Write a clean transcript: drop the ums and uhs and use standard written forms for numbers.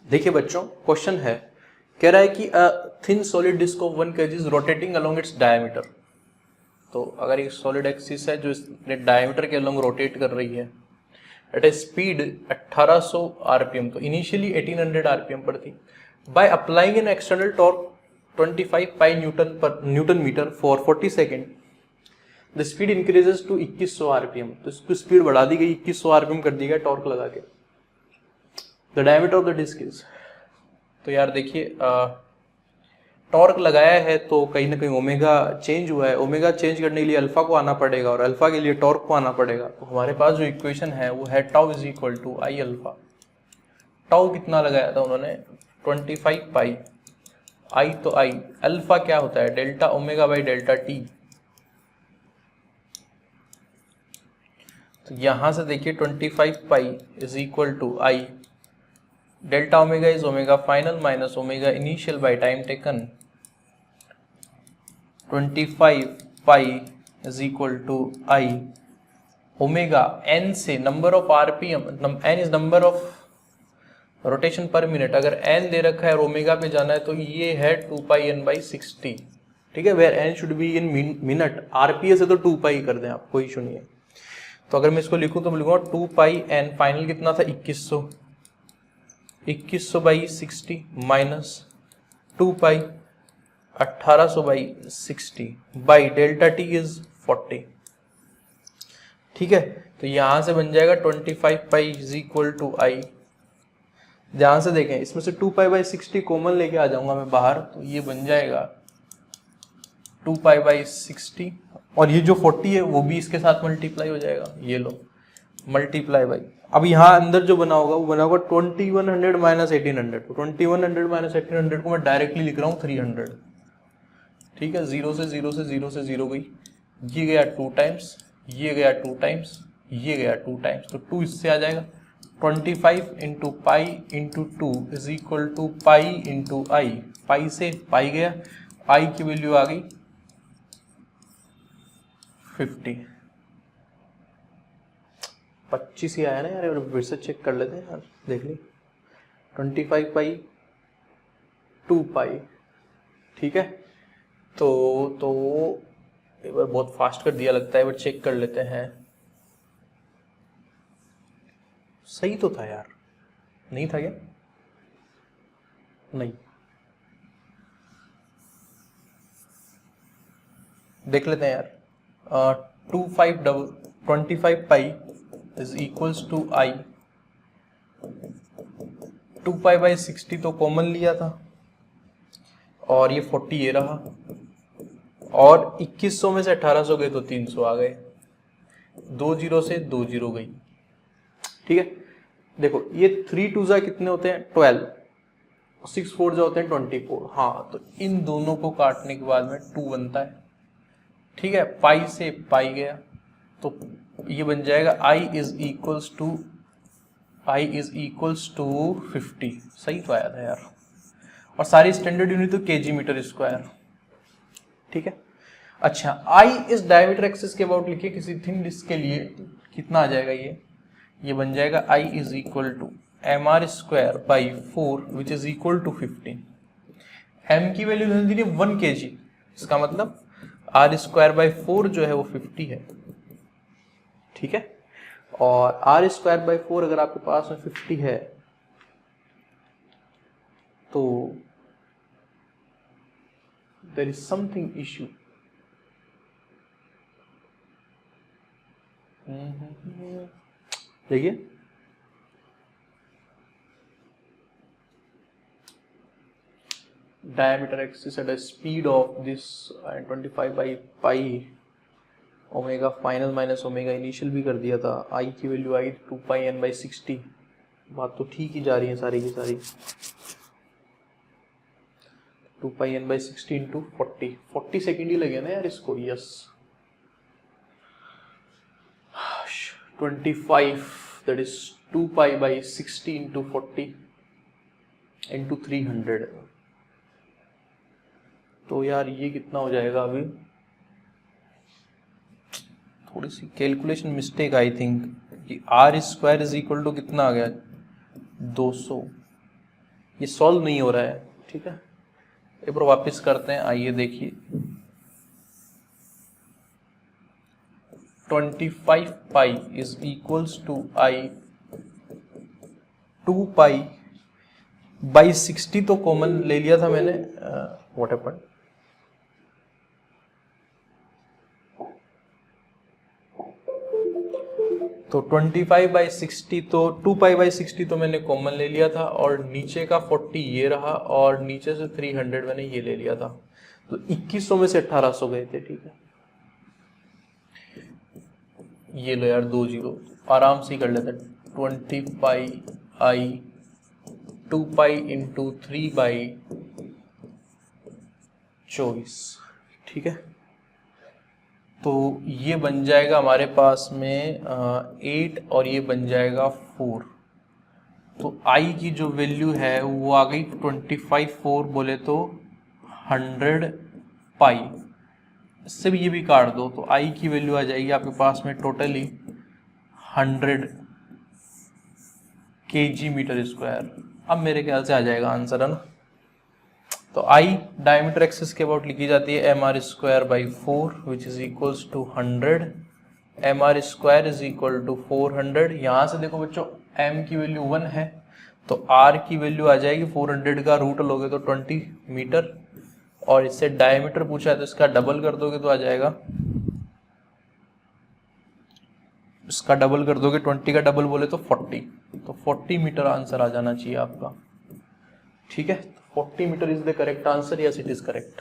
देखिए बच्चों, क्वेश्चन है, कह रहा है कि thin solid disc of 1 kg is rotating along its diameter. तो अगर एक सॉलिड एक्सिस है जो इसने डायमीटर के अलोंग रोटेट कर रही है एट ए स्पीड 1800 आरपीएम, तो इनिशियली 1800 आरपीएम पर थी। By applying an external torque 25 pi newton metre for 40 second, the speed increases to 2100 RPM. तो इसकी स्पीड बढ़ा दी गई, 2100 आरपीएम कर दी गया टॉर्क लगा के। The diameter of the disc is, तो यार देखिए टॉर्क लगाया है तो कहीं ना कहीं ओमेगा चेंज हुआ है। ओमेगा चेंज करने के लिए अल्फा को आना पड़ेगा और अल्फा के लिए टॉर्क को आना पड़ेगा। तो हमारे पास जो इक्वेशन है वो है tau is equal to I alpha. Tau कितना लगाया था उन्होंने 25 पाई, आई तो आई, अल्फा क्या होता है delta omega by delta t. तो यहां से देखिए 25 pi is equal to I, delta omega is omega final minus omega initial by time taken. 25 pi is equal to I, omega N से number of RPM, N is number of rotation per minute, अगर N दे रखा है और omega पे जाना है तो ये है 2 पाई एन बाई 60। ठीक है, where N should be in minute, RPS है तो 2 पाई कर दें आप, कोई इशू नहीं है। तो अगर मैं इसको लिखूं तो मैं लिखूंगा 2 पाई एन, फाइनल कितना था 2100, 2100 by 60 minus 2 pi 1800 by 60 by delta T is 40। ठीक है, तो यहां से बन जाएगा 25 पाई इज इक्वल टू आई। ध्यान से देखें, इसमें से 2 पाई बाई 60 कॉमन लेके आ जाऊंगा मैं बाहर, तो ये बन जाएगा 2 पाई बाई 60 और ये जो 40 है वो भी इसके साथ मल्टीप्लाई हो जाएगा, ये लो मल्टीप्लाई बाई। अब यहाँ अंदर जो बना होगा वो बना होगा 2100 माइनस 1800। 2100 माइनस 1800 को मैं डायरेक्टली लिख रहा हूँ 300। ठीक है, 0 से 0 से 0 से 0 गई, ये गया 2 टाइम्स, ये गया 2 टाइम्स, ये गया 2 टाइम्स, तो 2 इससे आ जाएगा। 25 into pi into 2 is equal to pi into I, pi से पाई गया, आई की वैल्यू आ गई 50। 25 ही आया ना यार, फिर से चेक कर लेते हैं यार, देख ली 25 पाई 2 पाई। ठीक है, तो एक बार बहुत फास्ट कर दिया लगता है, बट चेक कर लेते हैं। सही तो था यार, नहीं था क्या? नहीं, देख लेते हैं यार। 25 pi is equals to I, 2 pi by 60 तो कॉमन लिया था और ये 40 ये रहा, और 2100 में से 1800 गए तो 300 आ गए, 2 जीरो से 2 जीरो गई। ठीक है, देखो ये 3 टू जा कितने होते हैं 12, 6 4 जा होते हैं 24। हाँ, तो इन दोनों को काटने के बाद में 2 बनता है। ठीक है, पाई से पाई गया तो ये बन जाएगा आई इज इक्वल्स टू 50। सही तो आया था यार, और सारी स्टैंडर्ड यूनिट तो केजी मीटर स्क्वायर। ठीक है, अच्छा आई इस डायमीटर एक्सिस के अबाउट लिखिए किसी थिन डिस्क के लिए, कितना आ जाएगा ये बन जाएगा I is equal to M R square by 4 which is equal to 15। M की वैल्यू दी थी 1 kg, इसका मतलब आर स्क्वायर बाई 4 जो है वो 50 है। ठीक है, और आर स्क्वायर बाई 4 अगर आपके पास में 50 है तो देयर इज समथिंग इश्यू। देखिए diameter axis at a speed of this 25 by pi omega final minus omega initial भी कर दिया था, आई की value I 2 pi N by 60। बात तो ठीक ही जा रही है सारी की सारी। 2 pi N by 60 into 40 second ही लगे ना यार इसको। Yes, 25 that is 2 pi by 60 into 40 into 300। तो यार ये कितना हो जाएगा, अभी थोड़ी सी कैलकुलेशन मिस्टेक आई थिंक कि R square is equal to कितना आ गया 200, ये सॉल्व नहीं हो रहा है, ठीक है। एक बार वापस करते हैं, आइए देखिए 25 pi is equals to I 2 pi by 60 तो कॉमन ले लिया था मैंने, व्हाट हैपेंड, तो 25 बाई 60 तो 2 पाई बाई 60 तो मैंने कॉमन ले लिया था, और नीचे का 40 ये रहा, और नीचे से 300 मैंने ये ले लिया था, तो 2100 में से 1800 गए थे, ठीक है। ये लो यार 2 जीरो, आराम से कर लेते, 20 पाई आई 2 पाई इंटू 3 बाई 24, ठीक है। तो ये बन जाएगा हमारे पास में 8 और ये बन जाएगा 4। तो आई की जो वैल्यू है वो आ गई 25, 4 बोले तो 100 पाई, इससे भी ये भी काट दो तो आई की वैल्यू आ जाएगी आपके पास में टोटली 100 kg मीटर स्क्वायर। अब मेरे ख्याल से आ जाएगा आंसर, है ना। तो आई डायमीटर एक्सिस के अबाउट लिखी जाती है mr square by 4 which is equals to 100, mr square is equal to 400। यहाँ से देखो बच्चों m की वैल्यू 1 है, तो r की वैल्यू आ जाएगी 400 का रूट लोगे तो 20 मीटर, और इससे डायमीटर पूछा है तो इसका डबल कर दोगे तो आ जाएगा, इसका डबल कर दोगे 20 का डबल बोले तो 40, तो 40 मीटर आंसर आ जाना चाहिए आपका, ठीक है। 40 metre is the correct answer, yes it is correct.